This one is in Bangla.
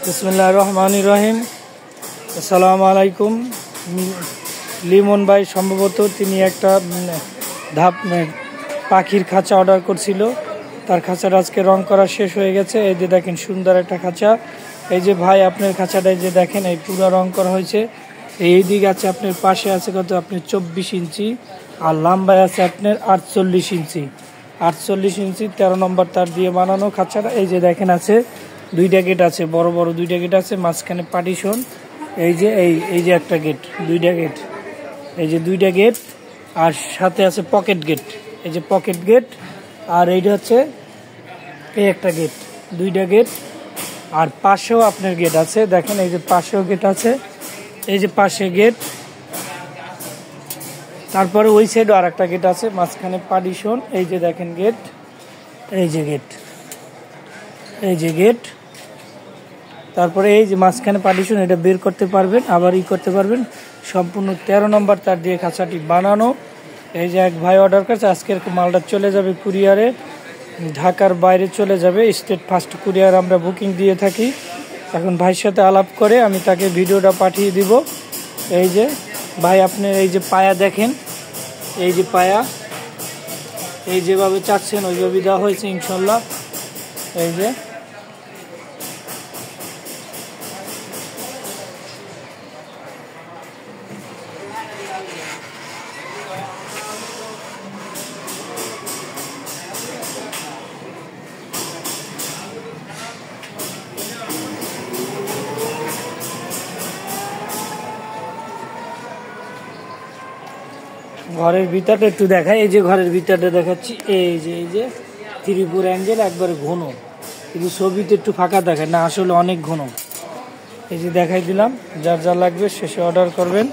বিসমিল্লাহির রহমানির রহিম। আসসালামু আলাইকুম। লিমন ভাই সম্ভবত তিনি একটা পাখির খাঁচা অর্ডার করছিল। তার খাঁচাটা আজকে রং করা শেষ হয়ে গেছে। এই যে দেখেন সুন্দর একটা খাঁচা। এই যে ভাই আপনার খাঁচাটা এই যে দেখেন এই পুরো রং করা হয়েছে। এই দিক আছে আপনার পাশে আছে কত আপনার 24 ইঞ্চি আর লম্বায় আছে আপনার 48 ইঞ্চি। 48 ইঞ্চি 13 নম্বর তার দিয়ে বানানো খাঁচাটা। এই যে দেখেন আছে দুইটা গেট আছে, বড় বড় দুইটা গেট আছে, মাঝখানে পার্টিশন। এই যে এই যে একটা গেট, দুইটা গেট, এই যে দুইটা গেট আর সাথে আছে পকেট গেট। এই যে পকেট গেট আর এইটা হচ্ছে এই একটা গেট, দুইটা গেট আর পাশেও আপনার গেট আছে। দেখেন এই যে পাশেও গেট আছে, এই যে পাশে গেট, তারপরে ওই সাইডও আর একটা গেট আছে, মাঝখানে পার্টিশন। এই যে দেখেন গেট, এই যে গেট, এই যে গেট, তারপরে এই যে মাঝখানে পার্টিশন, এটা বের করতে পারবেন আবার করতে পারবেন। সম্পূর্ণ 13 নম্বর তার দিয়ে খাঁচাটি বানানো। এই যে এক ভাই অর্ডার করেছে, আজকের মালটা চলে যাবে কুরিয়ারে, ঢাকার বাইরে চলে যাবে। স্টেট ফার্স্ট কুরিয়ার আমরা বুকিং দিয়ে থাকি। এখন ভাইয়ের সাথে আলাপ করে আমি তাকে ভিডিওটা পাঠিয়ে দিব। এই যে ভাই আপনি এই যে পায়া দেখেন, এই যে পায়া, এই যেভাবে চাচ্ছেন ওইভাবে দেওয়া হয়েছে ইনশাল্লাহ। এই যে ঘরের ভিতরটা একটু দেখাই। এই যে ঘরের ভিতরটা দেখাচ্ছি, এই যে 3-4 অ্যাঙ্গেল একবারে ঘন, কিন্তু ছবিতে একটু ফাঁকা দেখায় না, আসলে অনেক ঘন। এই যে দেখাই দিলাম, যার যা লাগবে শেষে অর্ডার করবেন।